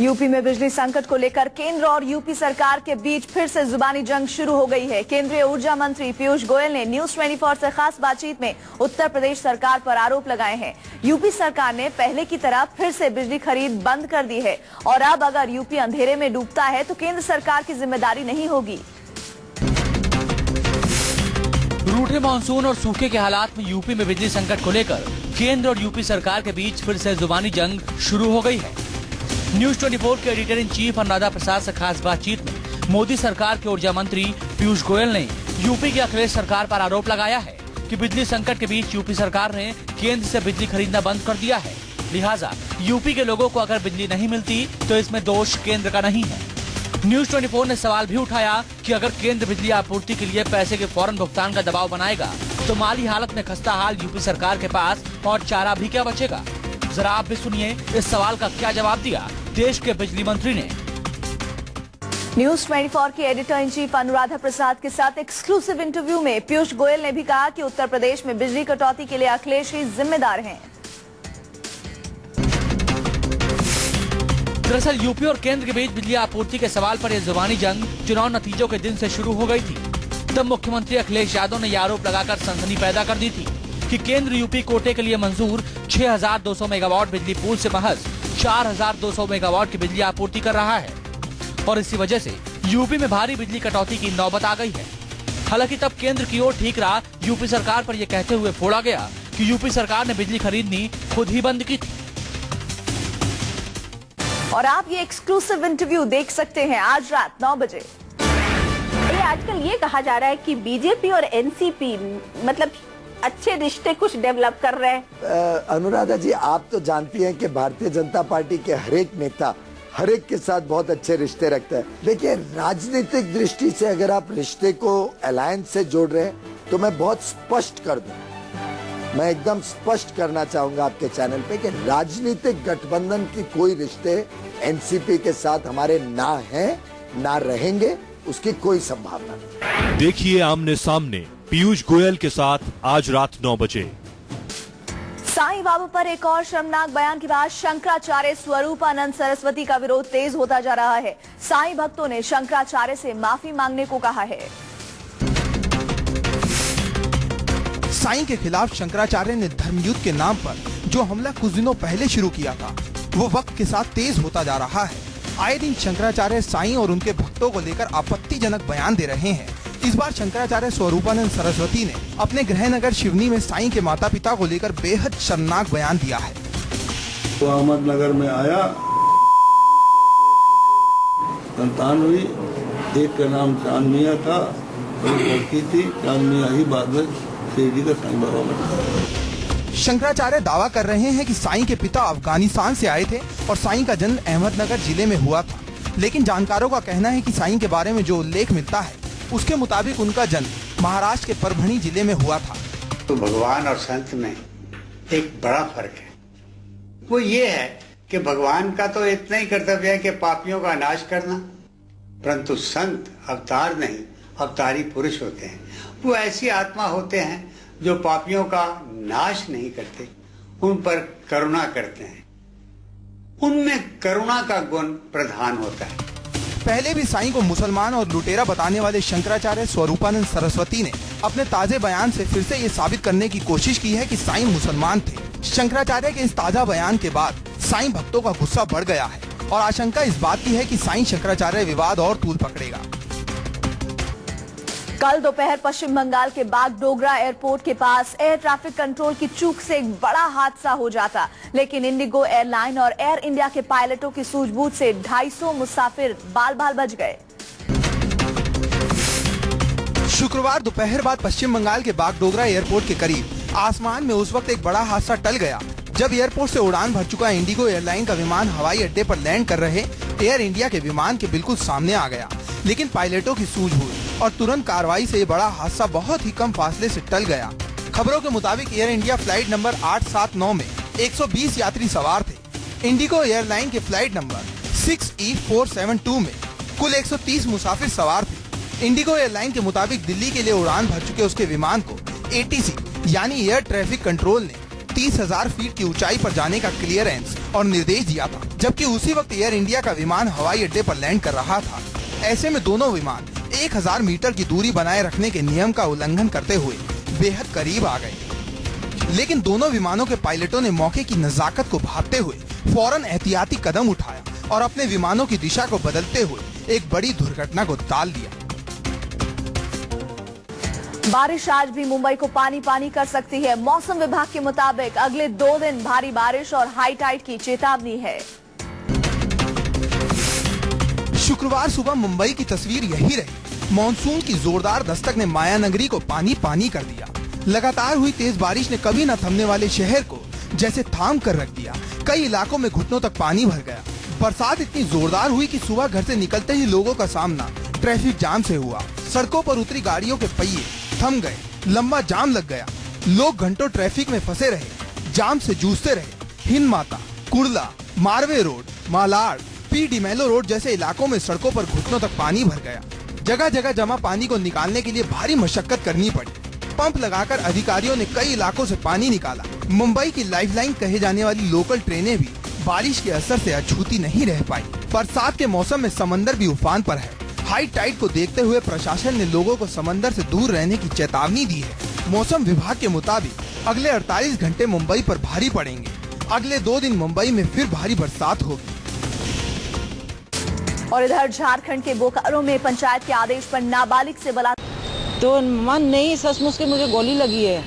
UP में बिजली संकट को लेकर केंद्र और यूपी सरकार के बीच फिर से जुबानी जंग शुरू हो गई है। केंद्रीय ऊर्जा मंत्री पीयूष गोयल ने न्यूज 24 से खास बातचीत में उत्तर प्रदेश सरकार पर आरोप लगाए हैं। यूपी सरकार ने पहले की तरह फिर से बिजली खरीद बंद कर दी है और अब अगर यूपी अंधेरे में डूबता है तो केंद्र सरकार की जिम्मेदारी नहीं होगी। रूठे मानसून और सूखे के हालात में यूपी में बिजली संकट को लेकर केंद्र और यूपी सरकार के बीच फिर से जुबानी जंग शुरू हो गई है। न्यूज 24 के editor in chief Anuradha Prasad से खास बातचीत में मोदी सरकार के ऊर्जा मंत्री पीयूष गोयल ने यूपी की अखिलेश सरकार पर आरोप लगाया है कि बिजली संकट के बीच यूपी सरकार ने केंद्र से बिजली खरीदना बंद कर दिया है। लिहाजा यूपी के लोगों को अगर बिजली नहीं मिलती तो इसमें दोष केंद्र का नहीं है। न्यूज 24 ने सवाल भी उठाया कि अगर केंद्र बिजली आपूर्ति के लिए पैसे के फौरन भुगतान का दबाव बनाएगा तो माली हालत में खस्ता हाल यूपी सरकार के पास और चारा भी क्या बचेगा। जरा आप भी सुनिए इस सवाल का क्या जवाब दिया देश के बिजली मंत्री ने। न्यूज 24 की editor in chief Anuradha Prasad के साथ एक्सक्लूसिव इंटरव्यू में पीयूष गोयल ने भी कहा कि उत्तर प्रदेश में बिजली कटौती के लिए अखिलेश ही जिम्मेदार हैं। दरअसल यूपी और केंद्र के बीच बिजली आपूर्ति के सवाल पर यह जुबानी जंग चुनाव नतीजों के दिन से शुरू हो गई थी। तब मुख्यमंत्री अखिलेश यादव ने यह आरोप लगाकर सनसनी पैदा कर दी थी कि केंद्र यूपी कोटे के लिए मंजूर 6,200 मेगावाट बिजली पूल से महज 4,200 मेगावाट की बिजली आपूर्ति कर रहा है और इसी वजह से यूपी में भारी बिजली कटौती की नौबत आ गई है। हालांकि तब केंद्र की ओर ठीक रहा यूपी सरकार पर यह कहते हुए फोड़ा गया कि यूपी सरकार ने बिजली खरीदनी खुद ही बंद की थी। और आप ये एक्सक्लूसिव इंटरव्यू देख सकते हैं आज रात 9 बजे। आजकल ये कहा जा रहा है कि बीजेपी और एनसीपी मतलब अच्छे रिश्ते कुछ डेवलप कर रहे हैं। अनुराधा जी, आप तो जानती हैं कि भारतीय जनता पार्टी के हर एक नेता हर एक के साथ बहुत अच्छे रिश्ते रखता है। देखिए, राजनीतिक दृष्टि से अगर आप रिश्ते को अलायंस से जोड़ रहे हैं तो मैं बहुत स्पष्ट कर दूं, मैं एकदम स्पष्ट करना चाहूंगा आपके चैनल पे कि राजनीतिक गठबंधन की कोई रिश्ते एनसीपी के साथ हमारे ना हैं ना रहेंगे, उसकी कोई संभावना नहीं। देखिए आमने सामने पीयूष गोयल के साथ आज रात 9 बजे। साईं बाबा पर एक और शर्मनाक बयान के बाद शंकराचार्य स्वरूपानंद सरस्वती का विरोध तेज होता जा रहा है। साईं भक्तों ने शंकराचार्य से माफी मांगने को कहा है। साईं के खिलाफ शंकराचार्य ने धर्मयुद्ध के नाम पर जो हमला कुछ दिनों पहले शुरू किया था वो वक्त के साथ तेज होता जा रहा है। आए दिन शंकराचार्य साईं और उनके भक्तों को लेकर आपत्तिजनक बयान दे रहे हैं। इस बार शंकराचार्य स्वरूपानंद सरस्वती ने अपने गृह नगर शिवनी में साईं के माता पिता को लेकर बेहद शर्मनाक बयान दिया है। तो अहमदनगर में आया, संतान हुई, एक का नाम चांद मियां था और एक लड़की थी। चांद मियां ही बाद में शिरडी का साईं बाबा बना। शंकराचार्य दावा कर रहे हैं कि साईं के पिता अफगानिस्तान से आए थे और साईं का जन्म अहमदनगर जिले में हुआ था, लेकिन जानकारों का कहना है कि साईं के बारे में जो उल्लेख मिलता है उसके मुताबिक उनका जन्म महाराष्ट्र के परभणी जिले में हुआ था। तो भगवान और संत में एक बड़ा फर्क है। वो ये है कि भगवान का तो इतना ही कर्तव्य है कि पापियों का नाश करना, परंतु संत अवतार नहीं, अवतारी पुरुष होते हैं। वो ऐसी आत्मा होते हैं जो पापियों का नाश नहीं करते, उन पर करुणा करते हैं। उनमें करुणा का गुण प्रधान होता है। पहले भी साईं को मुसलमान और लुटेरा बताने वाले शंकराचार्य स्वरूपानंद सरस्वती ने अपने ताजे बयान से फिर से ये साबित करने की कोशिश की है कि साईं मुसलमान थे। शंकराचार्य के इस ताजा बयान के बाद साईं भक्तों का गुस्सा बढ़ गया है और आशंका इस बात की है कि साईं शंकराचार्य विवाद और तूल पकड़ेगा। कल दोपहर पश्चिम बंगाल के बागडोगरा एयरपोर्ट के पास एयर ट्रैफिक कंट्रोल की चूक से एक बड़ा हादसा हो जाता, लेकिन इंडिगो एयरलाइन और एयर इंडिया के पायलटों की सूझबूझ से 250 मुसाफिर बाल-बाल बच गए। शुक्रवार दोपहर बाद पश्चिम बंगाल के बागडोगरा एयरपोर्ट के करीब आसमान में उस वक्त एक बड़ा हादसा टल गया जब एयरपोर्ट से उड़ान भर चुका इंडिगो एयरलाइन का विमान हवाई अड्डे पर लैंड कर रहे एयर इंडिया के विमान के बिल्कुल सामने आ गया। लेकिन पायलटों की सूझबूझ और तुरंत कार्रवाई से ये बड़ा हादसा बहुत ही कम फासले से टल गया। खबरों के मुताबिक एयर इंडिया फ्लाइट नंबर 879 में 120 यात्री सवार थे। इंडिगो एयरलाइन के फ्लाइट नंबर 6E472 में कुल 130 मुसाफिर सवार थे। इंडिगो एयरलाइन के मुताबिक दिल्ली के लिए उड़ान भर चुके उसके विमान को ATC यानी एयर ट्रैफिक कंट्रोल ने 30,000 फीट की ऊंचाई पर जाने का क्लियरेंस और निर्देश दिया था, जबकि उसी वक्त एयर इंडिया का विमान हवाई अड्डे पर लैंड कर रहा था। ऐसे में दोनों विमान 1000 मीटर की दूरी बनाए रखने के नियम का उल्लंघन करते हुए बेहद करीब आ गए। लेकिन दोनों विमानों के पायलटों ने मौके की नजाकत को भांपते हुए फौरन एहतियाती कदम उठाया और अपने विमानों की दिशा को बदलते हुए एक बड़ी दुर्घटना को टाल दिया। बारिश आज भी मुंबई को पानी पानी कर सकती है। मौसम विभाग के मुताबिक अगले 2 दिन भारी बारिश और हाई टाइड की चेतावनी है। शुक्रवार सुबह मुंबई की तस्वीर यही रही। मॉनसून की जोरदार दस्तक ने माया नगरी को पानी पानी कर दिया। लगातार हुई तेज बारिश ने कभी न थमने वाले शहर को जैसे थाम कर रख दिया। कई इलाकों में घुटनों तक पानी भर गया। बरसात इतनी जोरदार हुई कि सुबह घर से निकलते ही लोगों का सामना ट्रैफिक जाम से हुआ। सड़कों पर उतरी गाड़ियों के पहिए थम गए, लंबा जाम लग गया। लोग घंटों ट्रैफिक में फंसे रहे, जाम से जूझते रहे। हिंद माता, Kurla, Marve road, Malad, P D'Mello road जैसे इलाकों में सड़कों पर घुटनों तक पानी भर गया। जगह जगह जमा पानी को निकालने के लिए भारी मशक्कत करनी पड़ी। पंप लगाकर अधिकारियों ने कई इलाकों से पानी निकाला। मुंबई की लाइफलाइन कहे जाने वाली लोकल ट्रेनें भी बारिश के असर से अछूती नहीं रह पाई। बरसात के मौसम में समंदर भी उफान पर है। हाई टाइड को देखते हुए प्रशासन ने लोगों को समंदर से दूर रहने की चेतावनी दी है। मौसम विभाग के मुताबिक अगले 48 घंटे मुंबई पर भारी पड़ेंगे। अगले 2 दिन मुंबई में फिर भारी बरसात होगी। और इधर झारखंड के बोकारो में पंचायत के आदेश पर नाबालिग से बलात्कार। तो मन नहीं, सचमुच के मुझे गोली लगी है।